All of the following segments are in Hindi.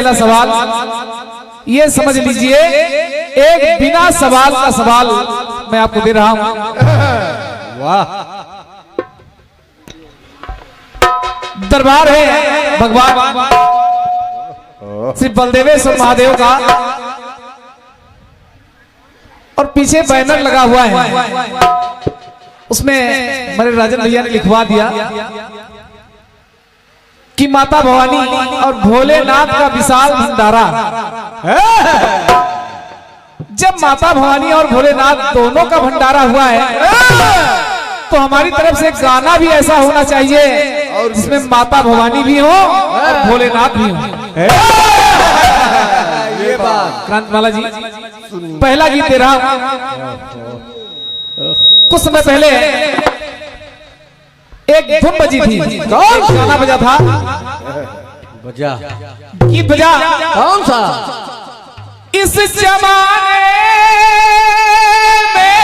पहला सवाल ये समझ लीजिए, एक बिना सवाल का सवाल मैं आपको दे रहा हूं। वाह, दरबार है भगवान श्री बलदेवेश्वर महादेव का और पीछे बैनर लगा हुआ है, उसमें मेरे राजन भैया ने लिखवा दिया कि माता भवानी और भोलेनाथ का विशाल भंडारा। जब माता भवानी और भोलेनाथ दोनों का भंडारा हुआ है तो हमारी तरफ से गाना भी ऐसा होना चाहिए और जिसमें माता भवानी भी हो और भोलेनाथ भी हो। ये बात क्रांतिमाला जी, पहला गीत दे रहा हूं। कुछ समय पहले एक धुन बजी थी, गाना बजा था, बजा गीत बजा, कौन सा? इस जमाने में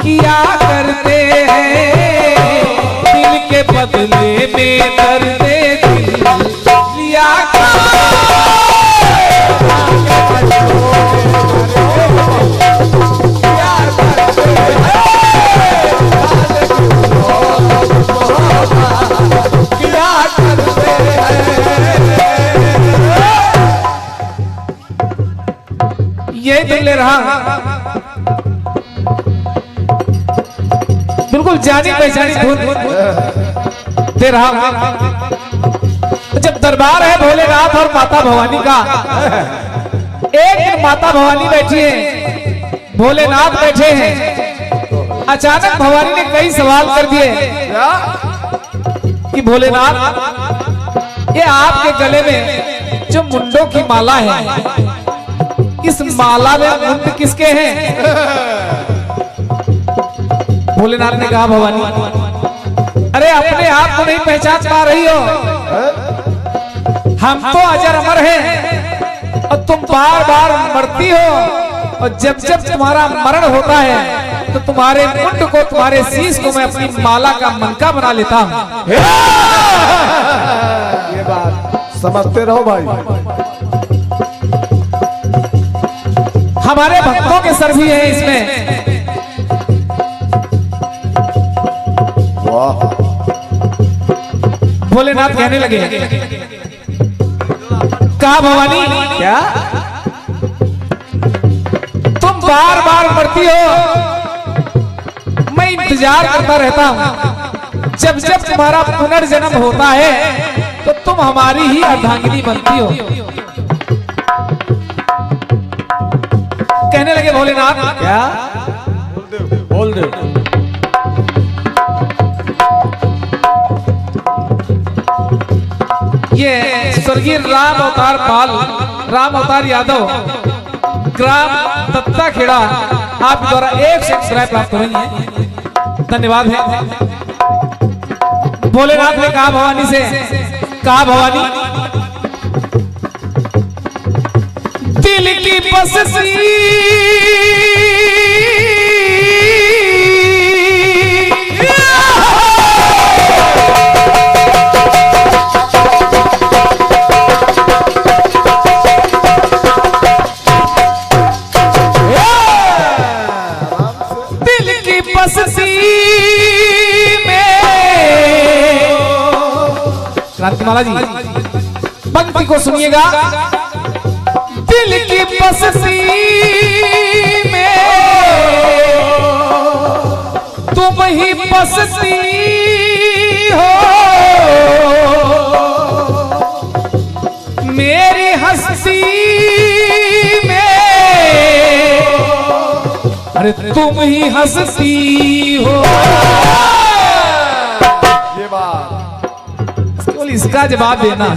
किया करते हैं, दिल के बदले में दर्द दिल लिया ये दिल ले रहा, बिल्कुल जानी पहचानी धुन दे रहा हूं। जब दरबार है भोलेनाथ और माता भवानी का, एक दिन माता भवानी बैठी है, भोलेनाथ बैठे हैं। अचानक भवानी ने कई सवाल कर दिए कि भोलेनाथ, ये आपके गले में जो मुंडों की माला है, इस माला में मुंड किसके हैं? भोलेनाथ ने कहा, भवानी, अरे अपने आप को नहीं पहचान पा रही हो, हम तो अजर अमर हैं और तुम बार बार मरती हो, और जब जब तुम्हारा मरण होता है तो तुम्हारे मुंड को, तुम्हारे शीश को मैं अपनी माला का मनका बना लेता हूं। ये बात समझते रहो भाई। हमारे भक्तों के सर भी है इसमें। भोलेनाथ कहने लगे, कहा भवानी, क्या तुम बार बार मरती हो, मैं इंतजार करता रहता हूं, जब जब तुम्हारा पुनर्जन्म होता है तो तुम हमारी ही अर्धांगिनी बनती हो। कहने लगे भोलेनाथ, क्या? बोल दे। ये स्वर्गीय राम अवतार पाल, राम अवतार यादव, ग्राम दत्ता खेड़ा, आप द्वारा 1 सब्सक्राइब प्राप्त करेंगे, धन्यवाद है। भोलेनाथ ने कहा भवानी से, कहा भवानी, दिल की बसती क्रांतिमाला जी, पंक्ति को सुनिएगा। दिल की बस्ती में तुम ही बसती हो, हंसी में, अरे तुम ही हंसती हो। ये बात केवल इसका जवाब देना।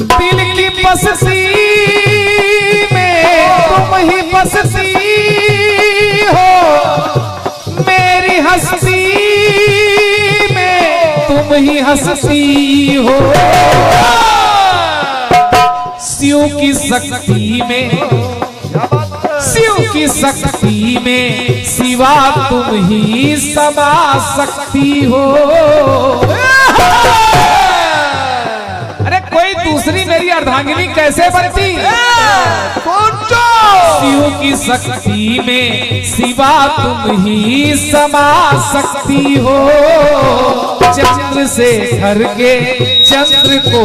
दिल की बस्ती में तुम ही बसती हो, मेरी हंसी में तुम ही हंसती हो। शिव की शक्ति में, शिव की शक्ति में सिवा तुम ही समा सकती हो। अरे कोई दूसरी मेरी अर्धांगिनी कैसे बनती? शिव की शक्ति में सिवा तुम ही समा सकती हो। चंद्र से घर के चंद्र को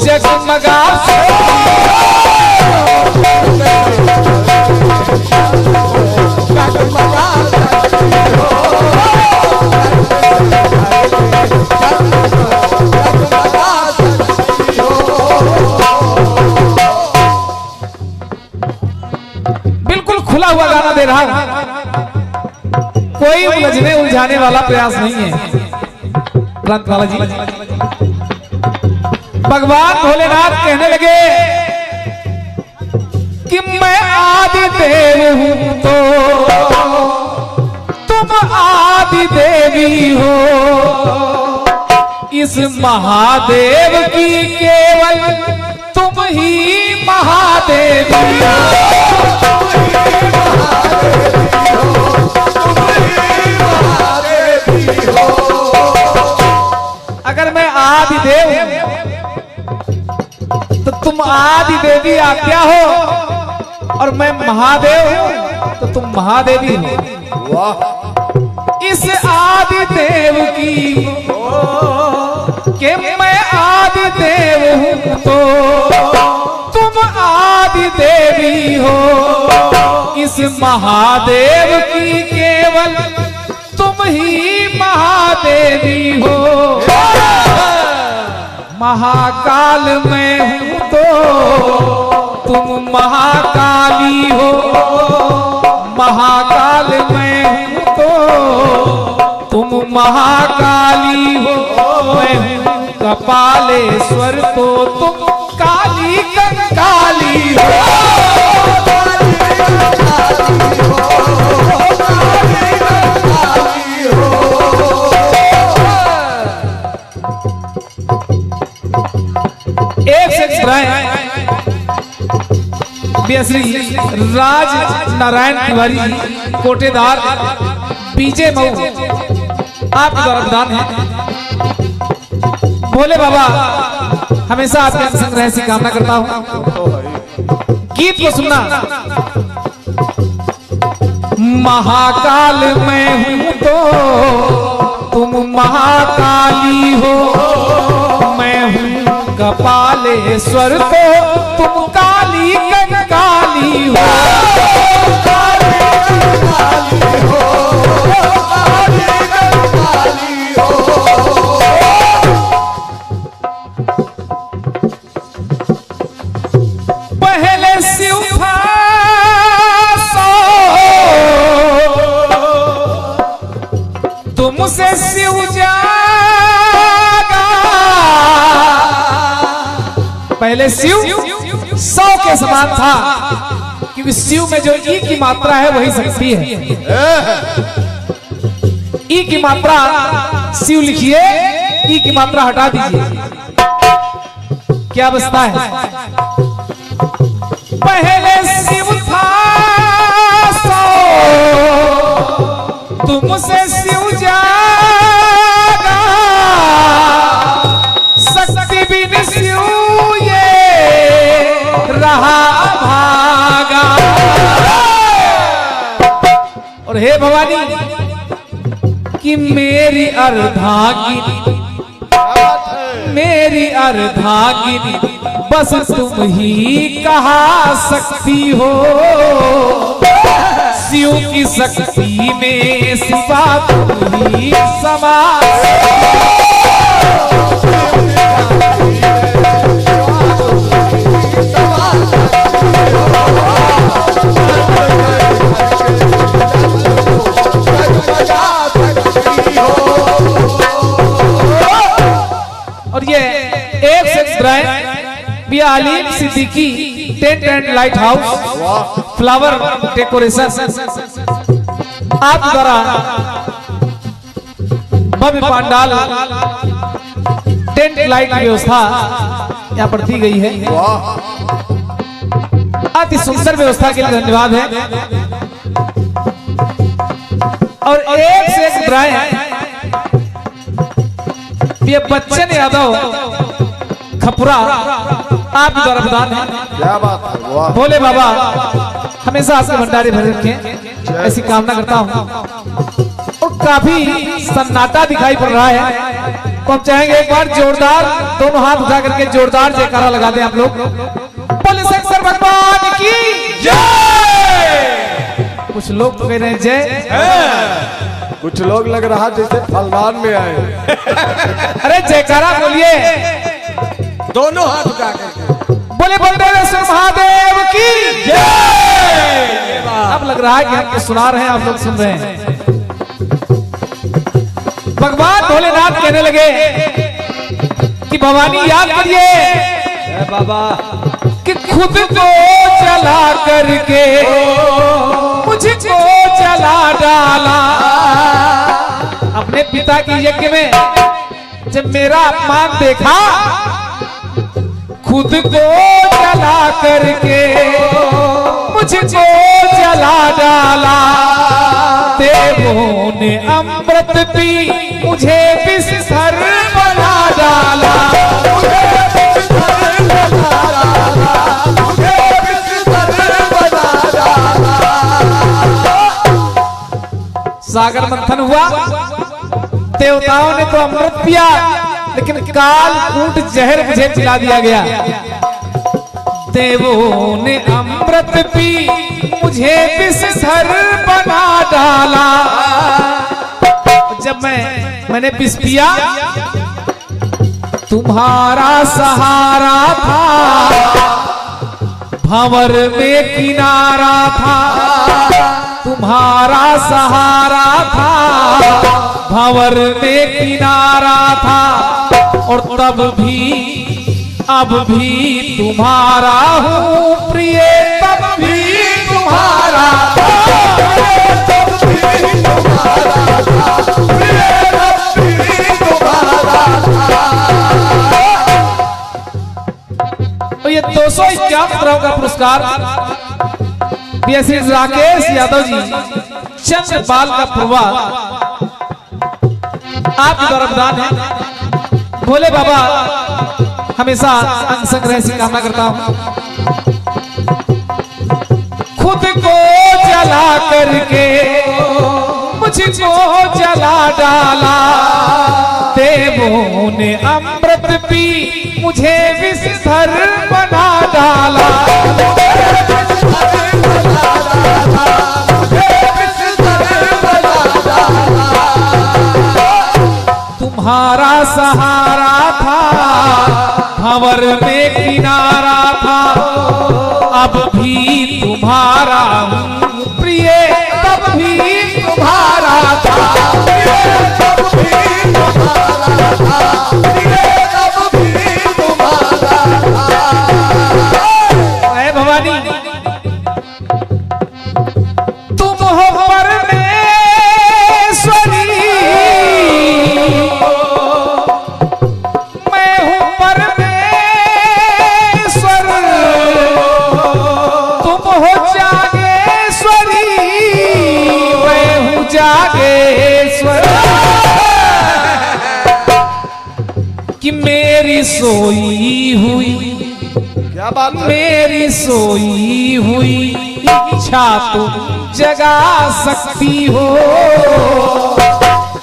जगमगा बिल्कुल खुला हुआ गाना दे रहा हूं, कोई उलझने उलझाने वाला प्रयास नहीं है। ग्रंथमाला जी, भगवान भोलेनाथ कहने लगे कि मैं आदि देव हूं तो तुम आदि देवी हो। इस महादेव की केवल तुम ही महादेवी हो। अगर मैं आदि देव तो तुम आदि देवी आज्ञा हो, और मैं महादेव हूं तो तुम महादेवी हो। वाह, इस आदि देव की कि मैं आदि देव हूं तो तुम आदि देवी हो। इस महादेव की केवल तुम ही महादेवी हो। महाकाल मैं हूं तो तुम महाकाली हो। महाकाल मैं हूं तो तुम महाकाली हो। मैं हूं कपालेश्वर तो तुम काली कंकाली हो। एक से श्री राज नारायण तिवारी कोटेदार बीजे मऊ आपके द्वारा प्रदान है। भोले बाबा हमेशा आपके संग रहने की कामना करता हूं। गीत को सुनना। महाकाल मैं हूं तो तुम महाकाली हो। मैं हूं कपालेश्वर तो तुम काली कंकाली हो। पहले शिव था तुमसे शिव जागा। पहले शिव 100 के समान था, क्योंकि शिव में जो ई की मात्रा है वही शक्ति है। ई की मात्रा शिव लिखिए, ई की मात्रा हटा दीजिए, क्या बचता है? पहले शिव था 100 तुमसे शिव जागा। शक्ति बिन शिव रहा भागा। और हे भवानी कि मेरी अर्धांगिनी, मेरी अर्धांगिनी बस तुम ही कहा सकती हो। शिव की शक्ति में सिवा तुम ही समा। Siddiqui tent and light house वाह फ्लावर डेकोरेशन आप द्वारा भव्य पंडाल टेंट लाइट की व्यवस्था यहाँ पर दी गई है। वाह अति सुंदर व्यवस्था के लिए धन्यवाद है। और एक से एक ब्रांड ये बच्चन यादव खपुरा आप द्वारा प्रदान है। क्या बात है। वाह भोले बाबा हमेशा आपके भंडारे भरे रखें ऐसी कामना करता हूँ। और काफी सन्नाटा दिखाई पड़ रहा है तो हम चाहेंगे एक बार जोरदार दोनों हाथ उठा करके जोरदार जयकारा लगा दें आप लोग। बोले शंकर भगवान की जय। कुछ लोग तो कह रहे हैं जय, कुछ लोग लग रहा जैसे फलदान में आए। अरे जयकारा बोलिए। दोनों हाथ उठा करके बोले बलदेवेश्वर महादेव की जय। अब लग रहा है कि हम सुना रहे हैं आप लोग सुन रहे हैं। भगवान भोलेनाथ कहने लगे कि भवानी याद करिए जय बाबा कि खुद को जला करके मुझको जला डाला। अपने पिता की यज्ञ में जब मेरा अपमान देखा खुद को जला करके मुझको जला डाला। देवों ने अमृत पी मुझे विषधर बना डाला। सागर मंथन हुआ, देवताओं ने तो अमृत पिया लेकिन काल कूट जहर मुझे पिला दिया गया। देवों ने अमृत पी मुझे विषधर बना डाला। जब मैंने विष पिया तुम्हारा सहारा था, भंवर में किनारा था। तुम्हारा सहारा था, भंवर में किनारा था। और तब भी अब भी तुम्हारा हूँ प्रिय, तब भी तुम्हारा था। तब भी तुम्हारा था, प्रिय तब भी तुम्हारा था। तो ये 251 करोड़ का पुरस्कार श्री राकेश यादव जी चंद्रपाल का पूर्वा आपके द्वारा प्रदान है। भोले बाबा हमेशा अंग संग रहे ऐसी कामना करता हूं। खुद को जला करके मुझको जला डाला। देवों ने अमृत पी मुझे विषधर बना डाला। तुम्हारा सहारा था, भंवर में किनारा था। अब भी तुम्हारा हूँ प्रिय, तब भी तुम्हारा था। तब भी तुम्हारा था, प्रिय तब भी तुम्हारा था। ऐ भवानी तुम हो परमेश्वरी, मैं हूँ परमेश्वर। तुम हो जागेश्वरी, मैं हूँ जागेश्वर। कि मेरी सोई हुई, क्या बात है। मेरी सोई हुई इच्छा तुम जगा सकती हो।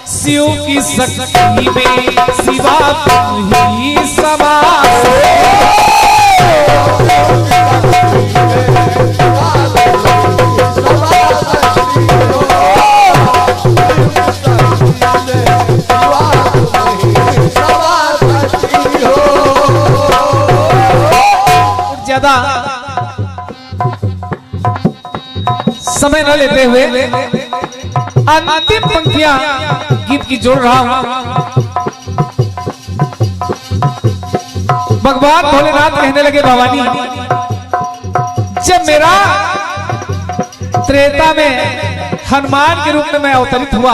शिव की शक्ति में सिवा तुम ही समा। ज्यादा समय न लेते हुए अंतिम पंक्तियां गीत की जोड़ रहा हूं। भगवान भोलेनाथ कहने लगे भवानी, जब मेरा त्रेता में हनुमान के रूप में मैं अवतरित हुआ,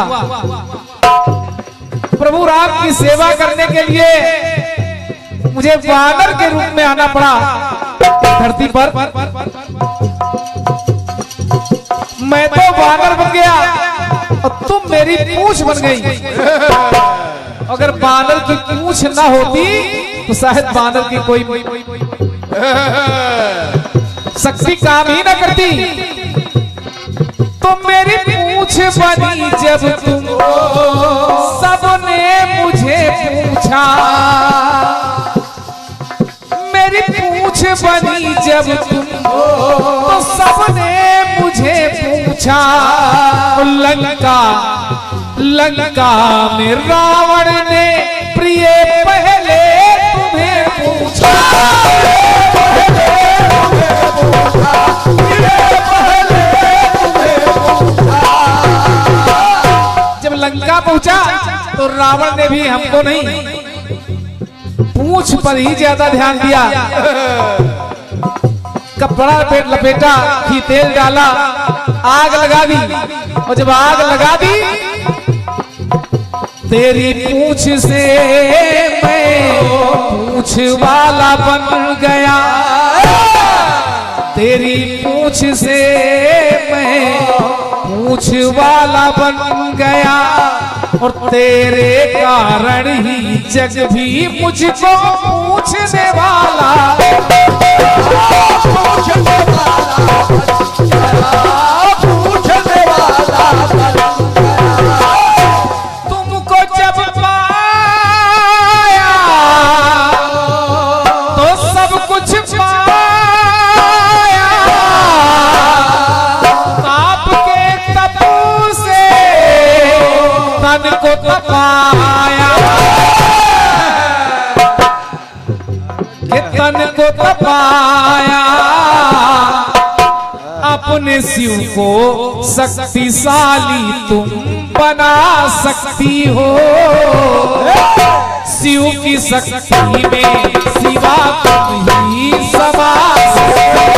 प्रभु राम की सेवा करने के लिए मुझे वानर के रूप में आना पड़ा धरती पर। मैं तो वानर बन गया और तुम मेरी पूंछ बन गई। अगर वानर की पूंछ ना होती तो शायद वानर की कोई शक्ति काम ही ना करती। तो मेरी पूंछ बनी जब तुम, सबने मुझे पूछा। मेरी पूंछ बनी जब तुम, तो सबने मुझे पूछा। लंका में रावण ने प्रिय पहले तुम्हें पूछा। जब लंका पहुंचा तो रावण ने भी हमको नहीं, पूंछ पर ही ज्यादा ध्यान दिया। कपड़ा लपेटा, घी तेल डाला, आग लगा दी। और जब आग लगा दी, तेरी पूंछ से मैं पूंछ वाला बन गया। तेरी पूंछ से मैं पूंछ वाला बन गया। और तेरे कारण ही जग भी मुझको पूछने वाला। तुमको जब पाया तो सब कुछ पाया। आपके तपू से तन को तपाया। तन को तपाया। अपने शिव को शक्तिशाली तुम बना सकती हो। शिव की शक्ति में शिवा तुम ही समा सकती हो।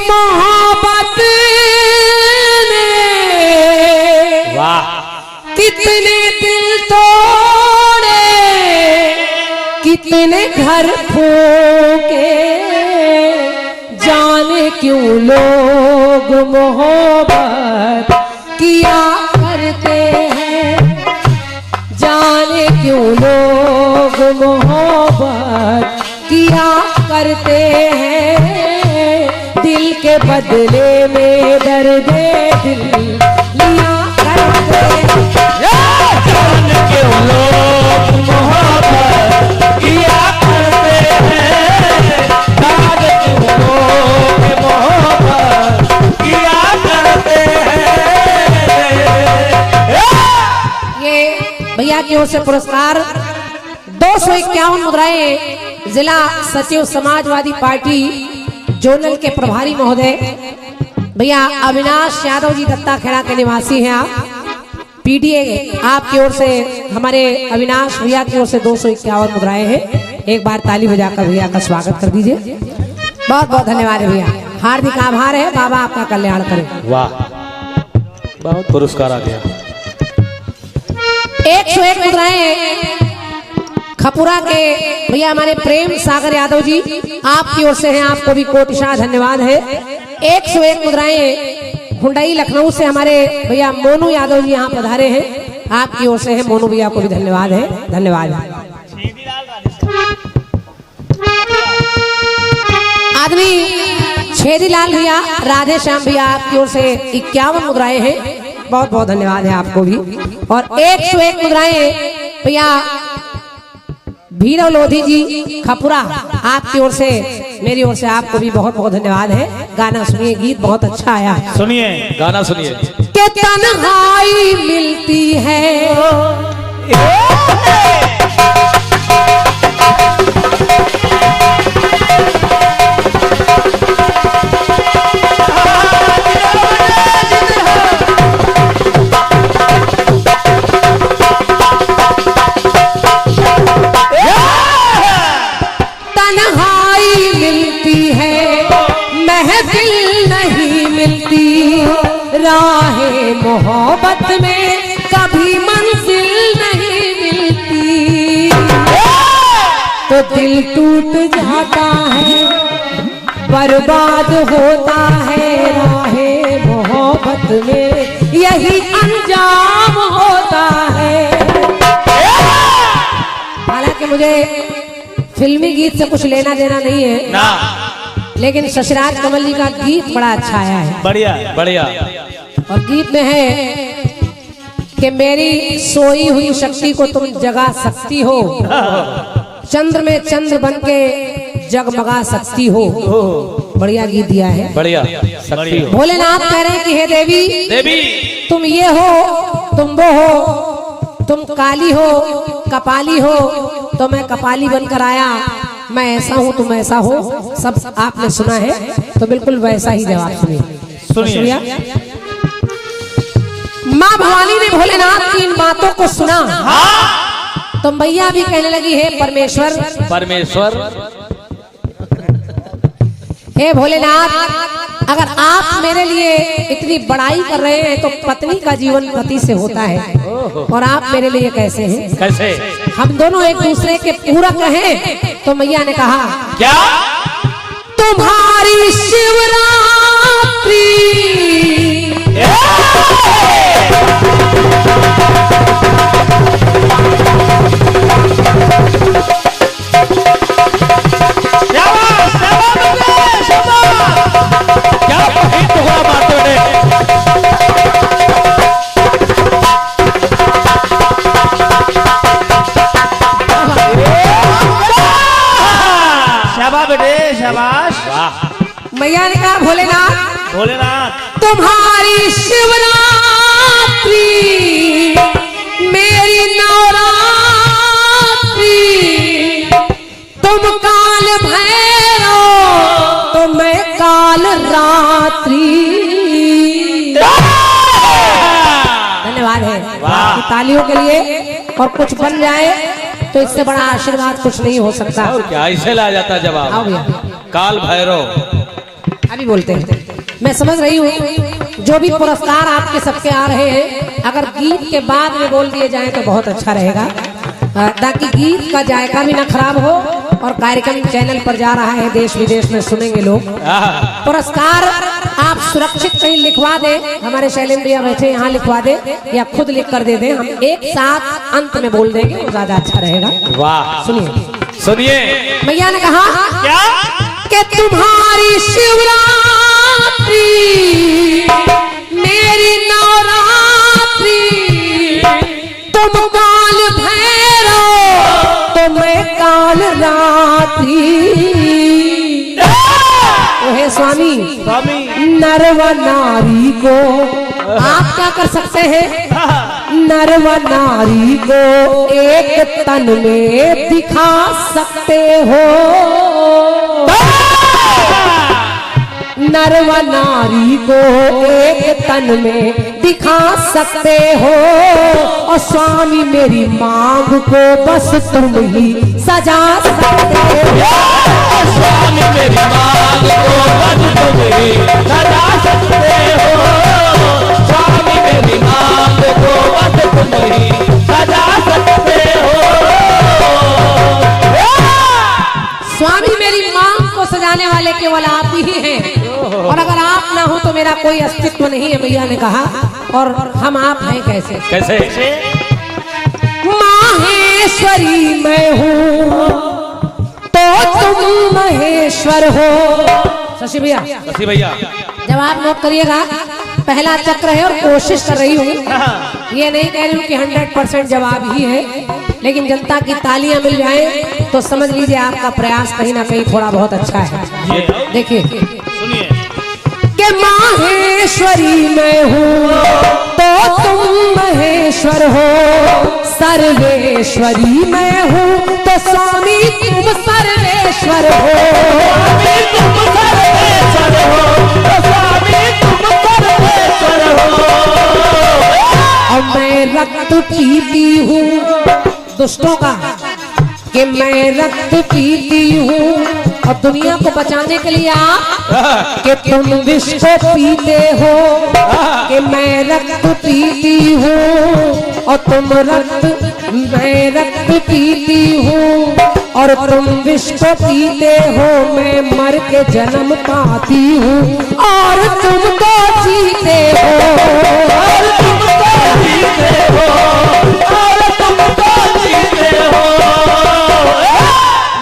मोहब्बत ने कितने दिल तोड़े, कितने घर फूके। जाने क्यों लोग मोहब्बत किया करते हैं। जाने क्यों लोग मोहब्बत किया करते हैं। दिल के बदले में दर्द दिल लिया करते हैं। जाने क्यों लोग मोहब्बत किया करते हैं। जाने क्यों लोग मोहब्बत किया करते हैं। ये भैया की ओर से पुरस्कार 251 मुद्राएं जिला सचिव समाजवादी पार्टी जोनल के प्रभारी महोदय भैया अविनाश यादव जी दत्ता खेड़ा के निवासी हैं। आप पीडीए आपकी ओर से हमारे अविनाश भैया की ओर से 251 मुद्राएं हैं। एक बार ताली बजाकर भैया का स्वागत कर दीजिए। बहुत बहुत धन्यवाद है भैया, हार्दिक आभार है। बाबा आपका कल्याण करें। वाह, बहुत पुरस्कार आ गया। 101 मुद्राएं खपुरा के भैया हमारे प्रेम सागर यादव जी आपकी ओर से हैं। आपको भी कोटिशाह धन्यवाद है। 101 मुद्राएं हुंडई लखनऊ से हमारे भैया मोनू यादव जी यहाँ पधारे हैं। आपकी ओर से है। मोनू भैया को भी धन्यवाद है। धन्यवाद है। आदमी छेदीलाल भैया, राधे श्याम भैया आपकी ओर से 51 मुद्राएं हैं, बहुत बहुत धन्यवाद है आपको भी। और 101 मुद्राएं भैया भीरव लोधी जी खपुरा आपकी ओर से, मेरी ओर से आपको भी बहुत बहुत धन्यवाद है। गाना सुनिए, गीत बहुत अच्छा आया है। सुनिए गाना सुनिए। के तन्हाई मिलती है मोहब्बत में कभी मंजिल नहीं मिलती, तो दिल टूट जाता है, बर्बाद होता है राहे मोहब्बत में, यही अंजाम होता है। हालांकि मुझे फिल्मी गीत से कुछ लेना देना नहीं है ना, लेकिन शशिराज कमल जी का गीत बड़ा अच्छा आया है। बढ़िया बढ़िया। और गीत में है कि मेरी सोई हुई शक्ति को तुम जगा सकती हो, चंद्र में चंद्र बन के जगमगा सकती हो। बढ़िया गीत दिया है, बढ़िया शक्ति हो। भोलेनाथ कह रहे हैं कि हे देवी, देवी तुम ये हो, तुम वो हो, तुम काली हो, कपाली हो, तो मैं कपाली बनकर आया, मैं ऐसा हूँ, तुम ऐसा हो। सब आपने सुना है, तो बिल्कुल वैसा ही जवाब सुनिए। माँ भवानी ने भोलेनाथ की इन बातों को सुना, तो मैया भी कहने लगी, हे परमेश्वर, परमेश्वर, हे भोलेनाथ, अगर आप मेरे लिए इतनी बड़ाई कर रहे हैं तो पत्नी का जीवन पति से होता है, और आप मेरे लिए कैसे हैं? कैसे? हम दोनों एक दूसरे के पूरक हैं। तो मैया ने कहा, क्या? तुम्हारी शिवरात्रि शाबाश। मैया ने कहा, भोलेनाथ, भोलेनाथ, तुम्हारी शिवरात्रि मेरी नवरात्रि, तुम काल भैरव तो मैं काल रात्रि। धन्यवाद है तालियों के लिए। और कुछ बन जाए तो इससे बड़ा आशीर्वाद कुछ नहीं हो सकता। और क्या ऐसे ला जाता जवाब? आओ भैया, काल भैरव अभी बोलते हैं। मैं समझ रही हूँ जो भी पुरस्कार आपके सबके आ रहे हैं, अगर गीत के बाद में बोल दिए जाएं तो बहुत अच्छा रहेगा, ताकि गीत का जायका भी ना खराब हो। और कार्यक्रम चैनल पर जा रहा है, देश विदेश में सुनेंगे लोग। पुरस्कार आप सुरक्षित कहीं लिखवा दें, हमारे शैलेंद्र भैया बैठे यहाँ लिखवा दे, या खुद लिख कर दे दें, हम एक साथ अंत में बोल देंगे, वो ज्यादा अच्छा रहेगा। वाह, सुनिए सुनिए। मैया ने कहा, क्या? कि तुम्हारी शिवरात्रि मेरी नवरात्रि, तुम काल भैरव तो मैं काल रात्रि। तो हे स्वामी, नर व नारी को आप क्या कर सकते हैं? नर व नारी को एक तन में दिखा सकते हो, नर व नारी को एक तन में दिखा सकते हो। और स्वामी मेरी मांग को बस तुम ही सजा सकते हो, स्वामी मेरी मांग को बस तुम ही सजा सकते हो, स्वामी मेरी मांग को बस तुम ही सजा सकते हो। स्वामी मेरी मांग को सजाने वाले केवल आप ही हैं, और अगर आप ना हो तो मेरा कोई अस्तित्व नहीं है, भैया ने कहा। और हम आप हैं कैसे? कैसे? माहेश्वरी मैं हूँ तो तुम महेश्वर हो। शशि भैया शशि भैया जवाब नोट करिएगा, पहला चक्र है और कोशिश कर रही हूँ, ये नहीं कह रही हूँ कि 100% जवाब ही है, लेकिन जनता की तालियां मिल जाए तो समझ लीजिए आपका प्रयास कहीं ना कहीं थोड़ा बहुत अच्छा है। देखिए सुनिए कि माहेश्वरी मैं हूँ तो तुम महेश्वर हो, सर्वेश्वरी मैं हूँ तो स्वामी तुम सर्वेश्वर हो। और मैं रक्त पीती हूँ दुष्टों का, कि मैं रक्त पीती हूँ और दुनिया को बचाने के लिए आप कि तुम विष को पीते हो, कि मैं रक्त पीती हूँ और तुम रक्त, मैं रक्त पीती हूँ और तुम विष को पीते हो, मैं मर के जन्म पाती हूँ और तुम तो जीते हो, और तुम तो जीते हो, और तुम तो जीते हो।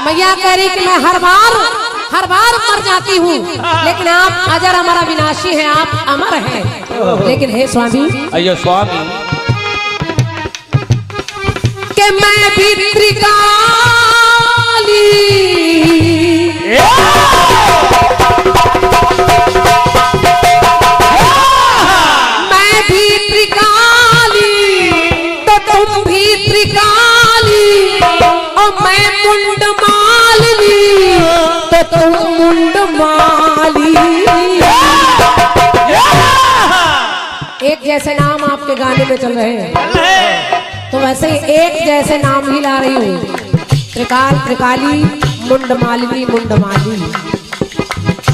मैया कह रही कि मैं हर बार मर जाती हूँ, लेकिन आप अजर अमर अविनाशी हैं, आप अमर हैं। लेकिन हे स्वामी, अयो स्वामी कि मैं भी त्रिकाली, मैं भी त्रिकाली तो तुम भी त्रिकाली, और मैं मुंड मालिनी तो तुम मुंड माली। एक जैसे नाम आपके गाने में चल रहे हैं, तो वैसे ही एक जैसे नाम ही ला रही हूँ, त्रिकाल त्रिकाली, मुंड मालिनी मुंड माली,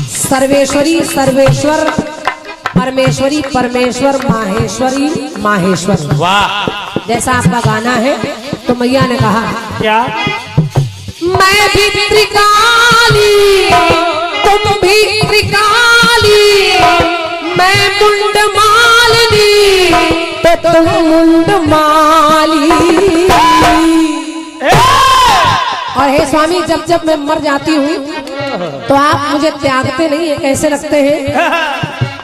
सर्वेश्वरी सर्वेश्वर, परमेश्वरी परमेश्वर, माहेश्वरी माहेश्वर। वाह जैसा आपका गाना है, तो मैया ने कहा क्या मैं भी त्रिकाली तुम भी त्रिकाली, मैं मुंड मालिनी तो तुम मुंड माली। और हे स्वामी, जब जब मैं मर जाती हूँ तो आप मुझे त्यागते नहीं है, कैसे लगते हैं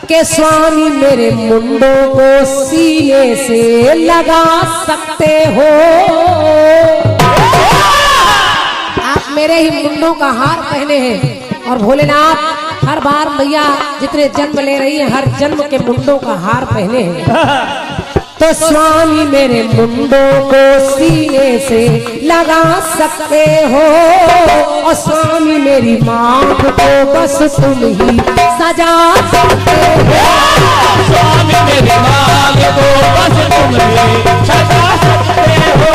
कि स्वामी मेरे मुंडों को सीने से लगा सकते हो, आप मेरे ही मुंडों का हार पहने हैं। और भोलेनाथ हर बार मैया जितने जन्म ले रही है, हर जन्म के मुंडों का हार पहने हैं। तो स्वामी मेरे मुंडों को सीने से लगा सकते हो, और स्वामी मेरी मांग को बस तुम ही सजा सकते हो, स्वामी मेरी मांग को बस तुम ही सजा सकते हो,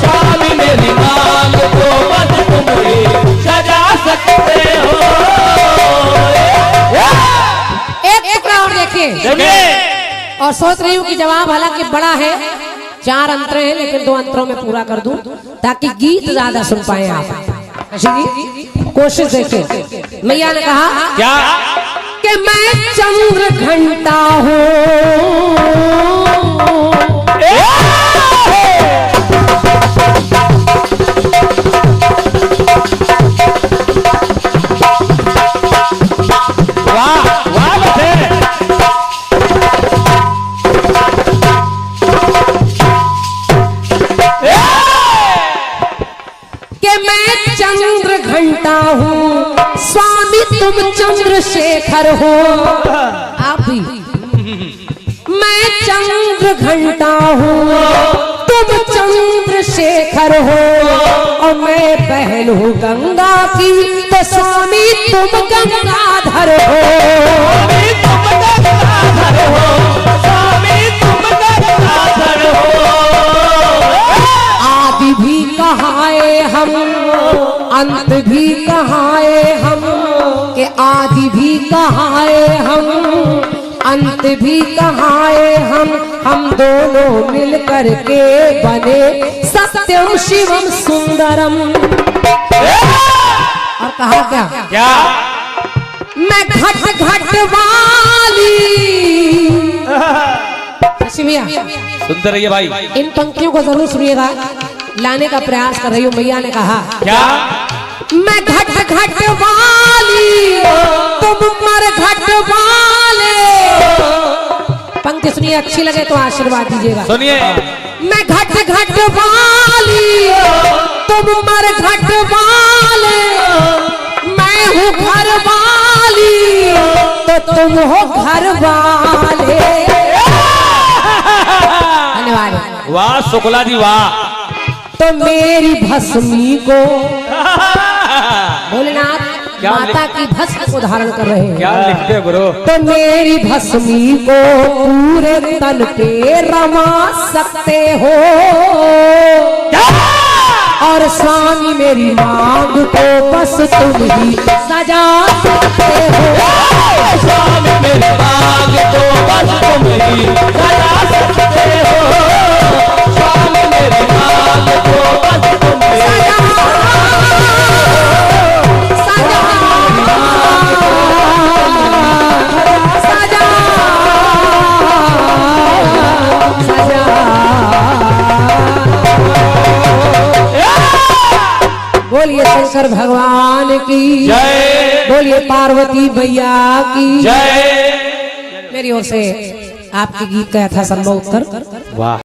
स्वामी मेरी मांग को बस तुम ही सजा सकते हो। एक टुकड़ा और देखिए, और सोच रही हूँ कि जवाब हालांकि बड़ा है, 4 अंतर हैं, लेकिन 2 अंतरों में पूरा कर दूं ताकि गीत ज्यादा सुन पाए आप। जी कोशिश देखिए, मैया ने कहा क्या कि मैं चंद्र घंटा हूँ, घंटा हूँ, स्वामी तुम चंद्रशेखर हो। आप भी, मैं चंद्र घंटा हूँ, तुम चंद्रशेखर हो, और मैं बहन हूँ गंगा की, तो स्वामी तुम गंगाधर हो, आदि भी कहाए हम, अंत भी कहाए हम, के आदि भी कहाए हम, अंत भी कहाए हम दोनों मिल कर के बने सत्यम शिवम सुंदरम। और कहा क्या मैं घट घट वाली। सुनते रहिए भाई, इन पंक्तियों को जरूर सुनिएगा, लाने का प्रयास कर रही हूँ। मैया ने कहा क्या मैं घट घट वाली तुम मर घट वाले। पंक्ति सुनिए, अच्छी लगे तो आशीर्वाद दीजिएगा। सुनिए, मैं घट घट वाली तुम मर घट वाले, मैं हूँ घर वाली तो तुम हो घर वाले। धन्यवाद। वाह शुक्ला जी वाह। तो मेरी भस्मी को भोलेनाथ माता की भस्म को धारण कर रहे हैं। क्या लिखते गुरु? तो मेरी भस्मी को पूरे तन पे रमा सकते हो, और स्वामी मेरी मांग को बस तुम ही सजा सकते हो। स्वामी मेरी मांग को बस तुम ही सजा सकते हो। स्वामी मेरी मांग को बस तुम ही सजा सजा सजा सजा। बोलिए शंकर भगवान की जय। बोलिए पार्वती मैया की जय। मेरी ओर से आपके गीत का यथासंभव उत्तर। वाह।